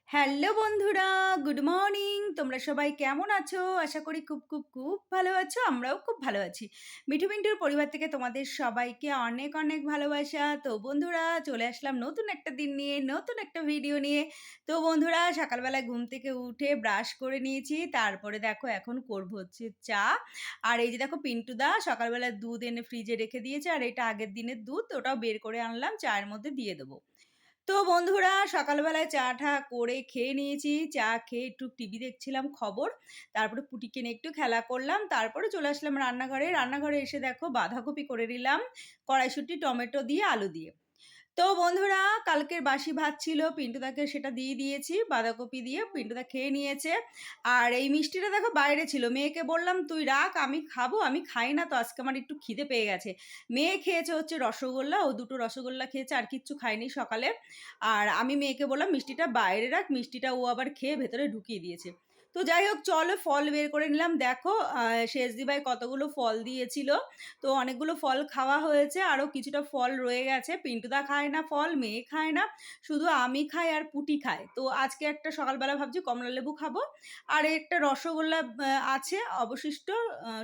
Hello বন্ধুরা, good morning. তোমরা সবাই কেমন আছো? আশা করি খুব, খুব, খুব ভালো আছো। আমরাও খুব ভালো আছি। মিঠু মিন্টুর পরিবার থেকে তোমাদের সবাইকে অনেক, অনেক ভালোবাসা। তো বন্ধুরা চলে আসলাম নতুন একটা দিন নিয়ে, নতুন একটা ভিডিও নিয়ে। তো বন্ধুরা সকালবেলা ঘুম থেকে উঠে ব্রাশ করে নিয়েছি। তারপরে দেখো এখন করব হচ্ছে চা। আর এই যে দেখো পিন্টুদা সকালবেলা দুধ এনে ফ্রিজে রেখে দিয়েছে। আর এটা আগের দিনের দুধ, ওটাও বের করে আনলাম, চায়ের মধ্যে দিয়ে দেবো। তো বন্ধুরা সকালবেলায় চা-টা করে খেয়ে নিয়েছি। চা খেয়ে একটু টিভি দেখছিলাম খবর। তারপরে পুটিকে নিয়ে একটু খেলা করলাম। তারপরে চলে আসলাম রান্নাঘরে। রান্নাঘরে এসে দেখো বাঁধাকপি করে নিলাম কড়াইশুঁটি, টমেটো দিয়ে, আলু দিয়ে। তো বন্ধুরা কালকের বাসি ভাত ছিল, পিন্টুদাকে সেটা দিয়ে দিয়েছি বাঁধাকপি দিয়ে, পিন্টুদা খেয়ে নিয়েছে। আর এই মিষ্টিটা দেখো বাইরে ছিল, মেয়েকে বললাম তুই রাখ আমি খাবো, আমি খাই না তো আজকে আমার একটু খিদে পেয়ে গেছে। মেয়ে খেয়েছে হচ্ছে রসগোল্লা, ও দুটো রসগোল্লা খেয়েছে, আর কিচ্ছু খায়নি সকালে। আর আমি মেয়েকে বললাম মিষ্টিটা বাইরে রাখ, মিষ্টিটা ও আবার খেয়ে ভেতরে ঢুকিয়ে দিয়েছে। তো যাই হোক চলো ফল বের করে নিলাম। দেখো শেষদি ভাই কতগুলো ফল দিয়েছিল। তো অনেকগুলো ফল খাওয়া হয়েছে, আরও কিছুটা ফল রয়ে গেছে। পিন্টুদা খায় না ফল, মেয়ে খায় না, শুধু আমি খাই আর পুটি খায়। তো আজকে একটা সকালবেলা ভাবছি কমলা লেবু খাবো। আর একটা রসগোল্লা আছে অবশিষ্ট,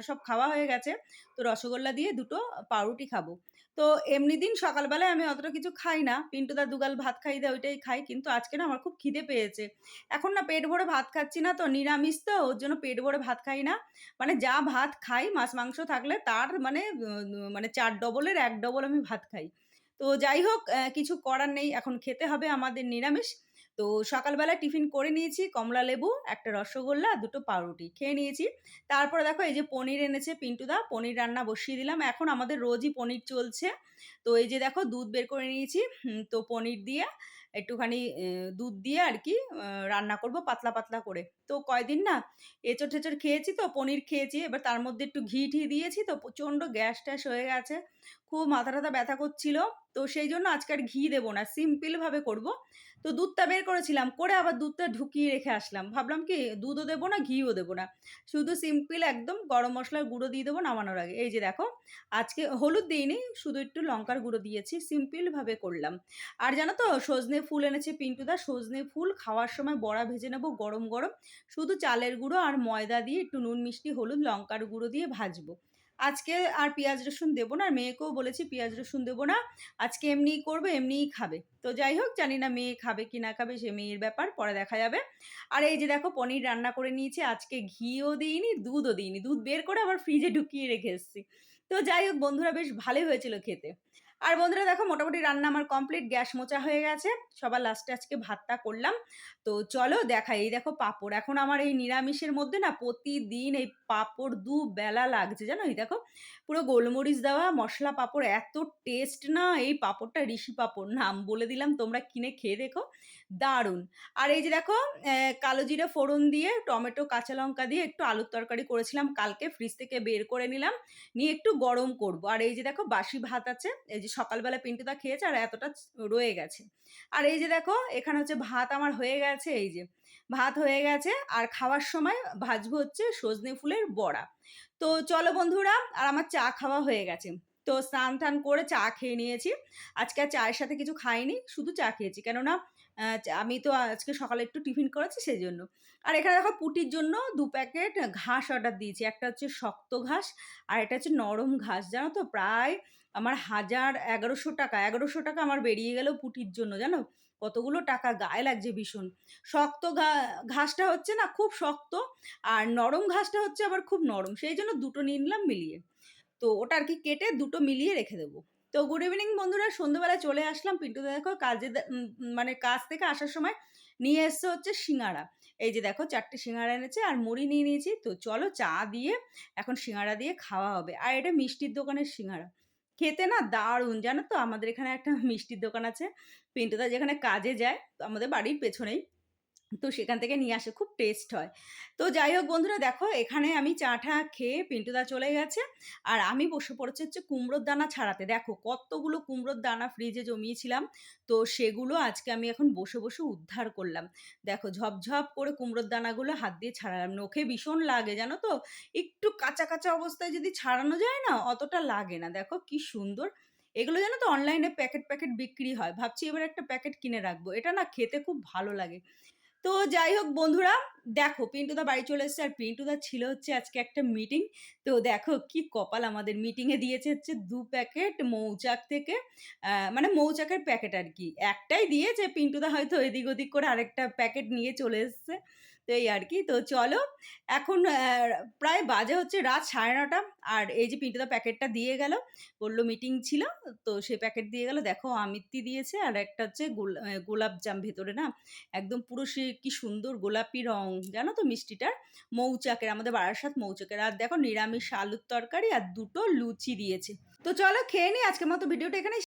সব খাওয়া হয়ে গেছে। তো রসগোল্লা দিয়ে দুটো পাউরুটি খাবো। তো এমনি দিন সকালবেলায় আমি অতটা কিছু খাই না, পিন্টুদা দুগাল ভাত খাই দেয় ওইটাই খাই, কিন্তু আজকে না আমার খুব খিদে পেয়েছে। এখন না পেট ভরে ভাত খাচ্ছি না, তো নিরামিষ তো ওর জন্য পেট ভরে ভাত খাই না। মানে যা ভাত খাই মাছ মাংস থাকলে তার মানে মানে ৪ ডবলের ১ ডবল আমি ভাত খাই। তো যাই হোক কিছু করার নেই, এখন খেতে হবে আমাদের নিরামিষ। তো সকালবেলা টিফিন করে নিয়েছি, কমলা লেবু, একটা রসগোল্লা, ২ টো পাউরুটি খেয়ে নিয়েছি। তারপরে দেখো এই যে পনির এনেছে পিন্টুদা, পনির রান্না বসিয়ে দিলাম। এখন আমাদের রোজই পনির চলছে। তো এই যে দেখো দুধ বের করে নিয়েছি। তো পনির দিয়ে একটুখানি দুধ দিয়ে আরকি রান্না করব পাতলা, পাতলা করে। তো কয়দিন না এঁচোড়-টেচোড় খেয়েছি, তো পনির খেয়েছি। এবার তার মধ্যে একটু ঘি-টি দিয়েছি, তো প্রচণ্ড গ্যাস-ট্যাস হয়ে গেছে। খুব মাথা-টাথা ব্যথা করছিল। তো সেইজন্য আজকে আর ঘি দেব না, সিম্পল ভাবে করব। তো দুধটা বের করেছিলাম, করে আবার দুধটা ঢুকিয়ে রেখে আসলাম। ভাবলাম কি দুধও দেব না, ঘিও দেব না। শুধু সিম্পল একদম গরম মসলার গুঁড়ো দিয়ে দেবো নামানোর আগে। এই যে দেখো আজকে হলুদ দিইনি, শুধু একটু লঙ্কার গুঁড়ো দিয়েছি, সিম্পল ভাবে করলাম। আর জানো তো সজনে ফুল এনেছে পিন্টুদা, সজনে ফুল খাওয়ার সময় বড়া ভেজে নেব গরম, গরম। শুধু চালের গুঁড়ো আর ময়দা দিয়ে একটু নুন, মিষ্টি, হলুদ, লঙ্কার গুঁড়ো দিয়ে ভাজবো। আজকে আর পেঁয়াজ রসুন দেবো না, আর মেয়েকেও বলেছি পেঁয়াজ রসুন দেবো না। আজকে এমনিই করবো, এমনিই খাবে। তো যাই হোক জানি না মেয়ে খাবে কি না খাবে, সে মেয়ের ব্যাপার, পরে দেখা যাবে। আর এই যে দেখো পনির রান্না করে নিয়েছি, আজকে ঘিও দিইনি, দুধও দিইনি। দুধ বের করে আবার ফ্রিজে ঢুকিয়ে রেখে এসেছি। তো যাই হোক বন্ধুরা বেশ ভালোই হয়েছিল খেতে। আর বন্ধুরা দেখো মোটামুটি রান্না আমার কমপ্লিট, গ্যাস মোছা হয়ে গেছে। সবার লাস্টে আজকে ভাতটা করলাম। তো চলো দেখাই, এই দেখো পাঁপড়। এখন আমার এই নিরামিষের মধ্যে না প্রতিদিন এই পাঁপড় দুবেলা লাগছে জানো? এই দেখো পুরো গোলমরিচ দেওয়া মসলা পাঁপড়, এত টেস্ট না এই পাঁপড়টা, ঋষি পাঁপড় নাম বলে দিলাম, তোমরা কিনে খেয়ে দেখো, দারুণ। আর এই যে দেখো কালো জিরে ফোড়ন দিয়ে টমেটো, কাঁচা লঙ্কা দিয়ে একটু আলুর তরকারি করেছিলাম কালকে, ফ্রিজ থেকে বের করে নিলাম, নিয়ে একটু গরম করব। আর এই যে দেখো বাসি ভাত আছে, এই যে সকালবেলা পিন্টুদা খেয়েছে আর এতটা রয়ে গেছে। আর এই যে দেখো এখানে হচ্ছে ভাত আমার হয়ে গেছে, এই যে ভাত হয়ে গেছে। আর খাওয়ার সময় ভাজবো হচ্ছে সজনে ফুলের বড়া। তো চলো বন্ধুরা, আর আমার চা খাওয়া হয়ে গেছে। তো স্নান-টান করে চা খেয়ে নিয়েছি। আজকে আর চায়ের সাথে কিছু খাইনি, শুধু চা খেয়েছি। কেননা আমি তো আজকে সকালে একটু টিফিন করেছি সেজন্য। আর এখানে দেখো পুটির জন্য ২ প্যাকেট ঘাস অর্ডার দিয়েছি। একটা হচ্ছে শক্ত ঘাস, আর এটা হচ্ছে নরম ঘাস। জানো তো প্রায় আমার ১,১১০০ টাকা, ৳১১০০ আমার বেরিয়ে গেল পুটির জন্য জানো? কতগুলো টাকা, গায়ে লাগছে ভীষণ। শক্ত ঘাসটা হচ্ছে না খুব শক্ত, আর নরম ঘাসটা হচ্ছে আবার খুব নরম। সেইজন্য দুটো নিয়ে নিলাম মিলিয়ে। তো ওটা আরকি কেটে দুটো মিলিয়ে রেখে দেবো। তো গুড ইভনিং বন্ধুরা, সন্ধ্যেবেলা চলে আসলাম। পিন্টুদা দেখো কাজে মানে কাজ থেকে আসার সময় নিয়ে এসছে হচ্ছে সিঙ্গারা। এই যে দেখো ৪ টে সিঙ্গারা এনেছে আর মুড়ি নিয়ে নিয়েছি। তো চলো চা দিয়ে এখন সিঙ্গারা দিয়ে খাওয়া হবে। আর এটা মিষ্টির দোকানের সিঙ্গারা। খেতে না দারুণ জানো তো? আমাদের এখানে একটা মিষ্টির দোকান আছে। পিন্টুদা যেখানে কাজে যায়, তো আমাদের বাড়ির পেছনেই। তো সেখান থেকে নিয়ে আসে, খুব টেস্ট হয়। তো যাই হোক বন্ধুরা দেখো এখানে আমি চা-টা খেয়ে পিন্টুদা চলে গেছে। আর আমি বসে পড়েছি হচ্ছে কুমড়োর দানা ছাড়াতে। দেখো কতগুলো কুমড়োর দানা ফ্রিজে জমিয়েছিলাম। তো সেগুলো আজকে আমি এখন বসে, বসে উদ্ধার করলাম। দেখো ঝপঝপ করে কুমড়োর দানাগুলো হাত দিয়ে ছাড়ালাম। নখে ভীষণ লাগে জানো তো? একটু কাঁচা, কাঁচা অবস্থায় যদি ছাড়ানো যায় না অতটা লাগে না। দেখো কি সুন্দর! এগুলো জানো তো অনলাইনে প্যাকেট, প্যাকেট বিক্রি হয়। ভাবছি এবার একটা প্যাকেট কিনে রাখবো। এটা না খেতে খুব ভালো লাগে। তো যাই হোক বন্ধুরা, দেখো পিন্টুদা বাড়ি চলে এসেছে আর পিন্টুদা ছিল হচ্ছে আজকে একটা মিটিং। তো দেখো কি কপাল আমাদের, মিটিংয়ে দিয়েছে হচ্ছে ২ প্যাকেট মৌচাক থেকে মানে মৌচাকের প্যাকেট আরকি। একটাই দিয়েছে, পিন্টুদা হয়তো এদিক ওদিক করে আরেকটা প্যাকেট নিয়ে চলে এসছে। তো এই আরকি। তো চলো এখন প্রায় বাজে হচ্ছে রাত ৯:৩০ আর এই যে পিন্টুদা প্যাকেটটা দিয়ে গেল। বলল মিটিং ছিল, তো সে প্যাকেট দিয়ে গেল। দেখো আমিত্তি দিয়েছে আর একটা হচ্ছে গোলাপজাম ভেতরে না একদম পুরো সে কি সুন্দর গোলাপি রং, জানো তো মিষ্টিটার? মৌচাকের, আমাদের বারাসাত মৌচাকের। আর দেখো নিরামিষ আলুর তরকারি আর ২ টো লুচি দিয়েছে। তো চলো খেয়ে নিই, আজকের মতো ভিডিওটা এখানেই